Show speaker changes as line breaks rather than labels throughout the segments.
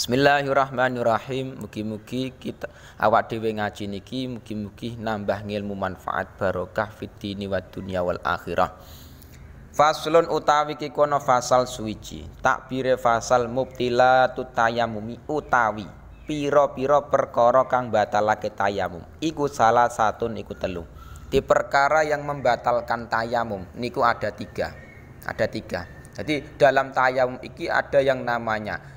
Bismillahirrahmanirrahim. Mugi-mugi kita awak dhewe ngaji niki mugi-mugi nambah ngilmu manfaat barokah fid dini wad dunya wal akhirah. Faslun utawi ki kono fasal suwiji. Takbire fasal mubtilatut tayamumi utawi pira-pira perkara kang batalake tayamum. Iku salah satun iku telu. Di perkara yang membatalkan tayamum niku ada tiga. Ada tiga. Jadi dalam tayamum iki ada yang namanya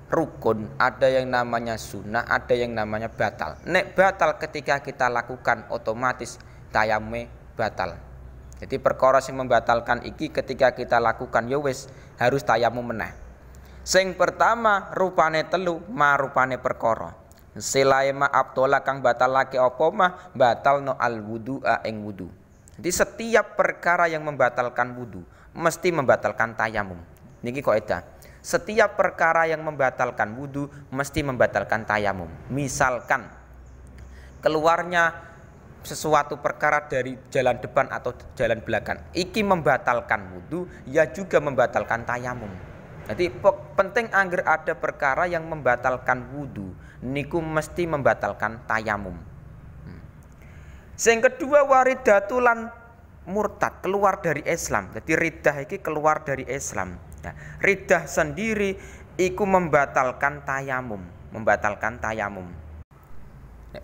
rukun, ada yang namanya sunnah, ada yang namanya batal. Nek batal ketika kita lakukan otomatis tayamume batal. Jadi perkara sing membatalkan iki ketika kita lakukan ya wis harus tayamum meneh. Sing pertama rupane telu, marupane perkara. Selae ma abtola kang batalake apa mah batalno al wudu'a ing wudu. Jadi setiap perkara yang membatalkan wudu mesti membatalkan tayamum. Niki kaidah. Setiap perkara yang membatalkan wudu mesti membatalkan tayamum. Misalkan keluarnya sesuatu perkara dari jalan depan atau jalan belakang, iki membatalkan wudu, ya juga membatalkan tayamum. Jadi penting angger ada perkara yang membatalkan wudu, niku mesti membatalkan tayamum. Yang kedua waridatulan murtad, keluar dari Islam. Jadi riddah iki keluar dari Islam. Nah, riddah sendiri iku membatalkan tayamum, membatalkan tayamum.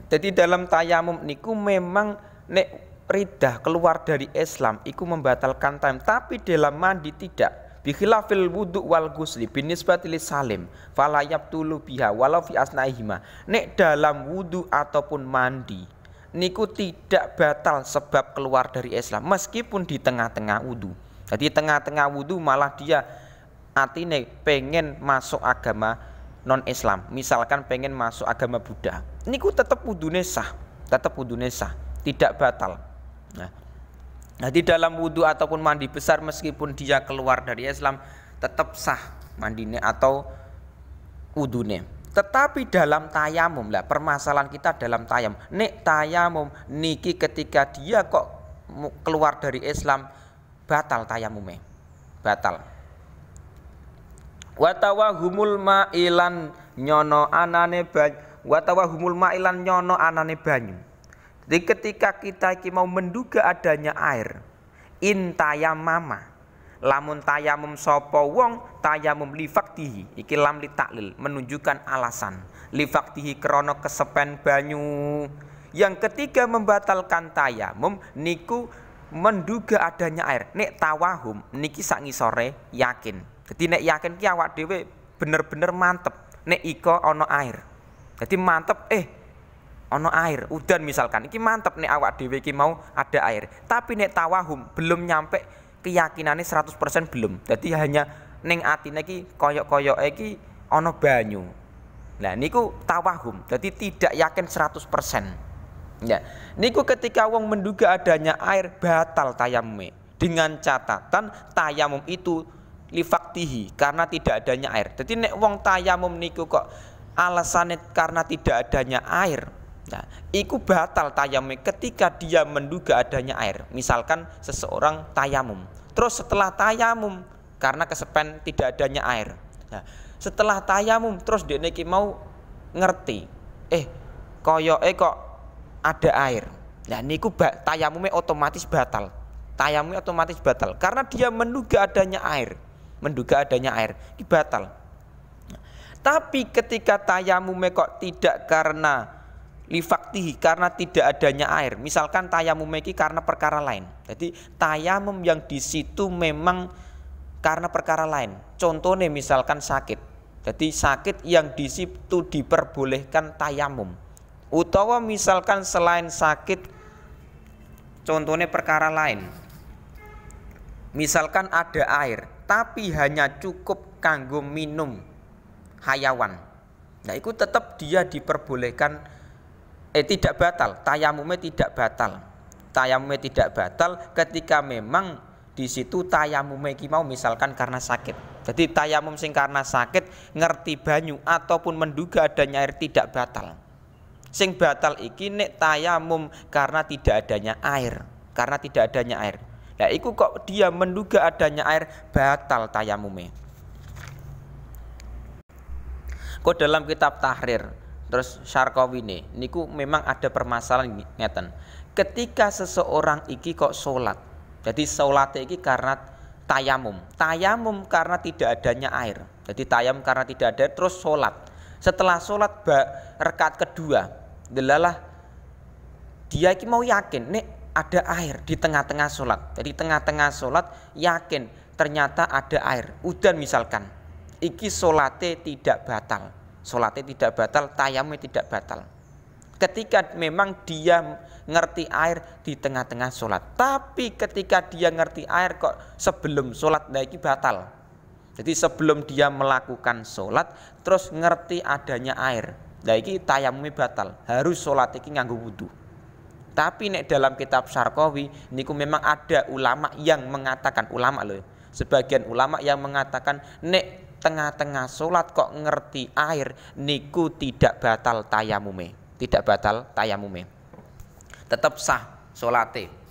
Jadi dalam tayamum niku memang nek riddah keluar dari Islam iku membatalkan tayamum, tapi dalam mandi tidak. Bikhilafil wudu wal ghusli binisbati salim fala yabtulu biha walau fi asnaihima. Nek dalam wudu ataupun mandi niku tidak batal sebab keluar dari Islam meskipun di tengah-tengah wudu. Jadi tengah-tengah wudu malah dia atine pengen masuk agama non Islam, misalkan pengen masuk agama Buddha, niku tetap wudune sah, tidak batal. Nah, di dalam wudu ataupun mandi besar meskipun dia keluar dari Islam tetap sah mandine atau wudune. Tetapi dalam tayamum lah, permasalahan kita dalam tayamum. Nek tayamum niki ketika dia kok keluar dari Islam batal tayamume, batal. Watawahumul ma'ilan nyono anane banyu, watawahumul ma'ilan nyono anane banyu. Jadi ketika kita iki mau menduga adanya air, in tayamama, lamun tayamum sapa wong tayamum lifaktihi, iki lam li taklil menunjukkan alasan lifaktihi krana kesepen banyu. Yang ketiga membatalkan tayamum niku menduga adanya air. Nek tawahum niki sak ngisore yakin. Jadi nek yakin ki awak dhewe bener-bener mantep nek iko ana air. Jadi mantep ana air, udan misalkan. Iki mantep nek awak dhewe iki mau ada air. Tapi nek tawahum belum nyampe keyakinane 100% belum. Jadi hanya ning atine iki koyok-koyoke iki ana banyu. Nah niku tawahum. Jadi tidak yakin 100%. Ya, niku ketika wong menduga adanya air batal tayamume dengan catatan tayamum itu lifaktihi karena tidak adanya air. Jadi nek wong tayamum niku kok alasannya karena tidak adanya air. Nah, iku batal tayamum ketika dia menduga adanya air. Misalkan seseorang tayamum, terus setelah tayamum karena kesepen tidak adanya air. Nah, setelah tayamum terus dia niki mau ngerti, koyoke kok ada air. Nah, niku tayamume otomatis batal. Tayamumnya otomatis batal karena dia menduga adanya air. Ini batal. Tapi ketika tayamume kok tidak karena lifaktihi, karena tidak adanya air, misalkan tayamume iki karena perkara lain. Jadi tayamum yang di situ memang karena perkara lain. Contohnya misalkan sakit. Jadi sakit yang di situ diperbolehkan tayamum. Utawa misalkan selain sakit, contohnya perkara lain. Misalkan ada air, tapi hanya cukup kanggo minum hayawan. Nah, itu tetap dia diperbolehkan tidak batal, tayamumnya tidak batal. Tayamumnya tidak batal ketika memang di situ tayamumnya iki mau misalkan karena sakit. Jadi tayamum sing karena sakit ngerti banyu ataupun menduga adanya air tidak batal. Sing batal iki nek tayamum karena tidak adanya air, karena tidak adanya air. Nah, iku kok dia menduga adanya air batal tayamume. Kok dalam kitab Tahrir terus Syarqawi niku memang ada permasalahan ngeten. Ketika seseorang iki kok sholat, jadi sholatnya iki karena tayamum karena tidak adanya air. Jadi tayamum karena tidak ada terus sholat. Setelah sholat rakaat kedua, delalah dia iki mau yakin nek ada air di tengah-tengah sholat. Jadi tengah-tengah sholat yakin ternyata ada air. Udan misalkan, iki sholatnya tidak batal. Sholatnya tidak batal, tayamumnya tidak batal. Ketika memang dia ngerti air di tengah-tengah sholat. Tapi ketika dia ngerti air kok sebelum sholat, nah ini batal. Jadi sebelum dia melakukan sholat, terus ngerti adanya air, nah ini tayamumnya batal. Harus sholat ini nganggo wudu. Tapi nek dalam kitab Syarqawi niku memang ada ulama yang mengatakan, sebagian ulama yang mengatakan nek tengah-tengah sholat kok ngerti air niku tidak batal tayamume, tetap sah sholate.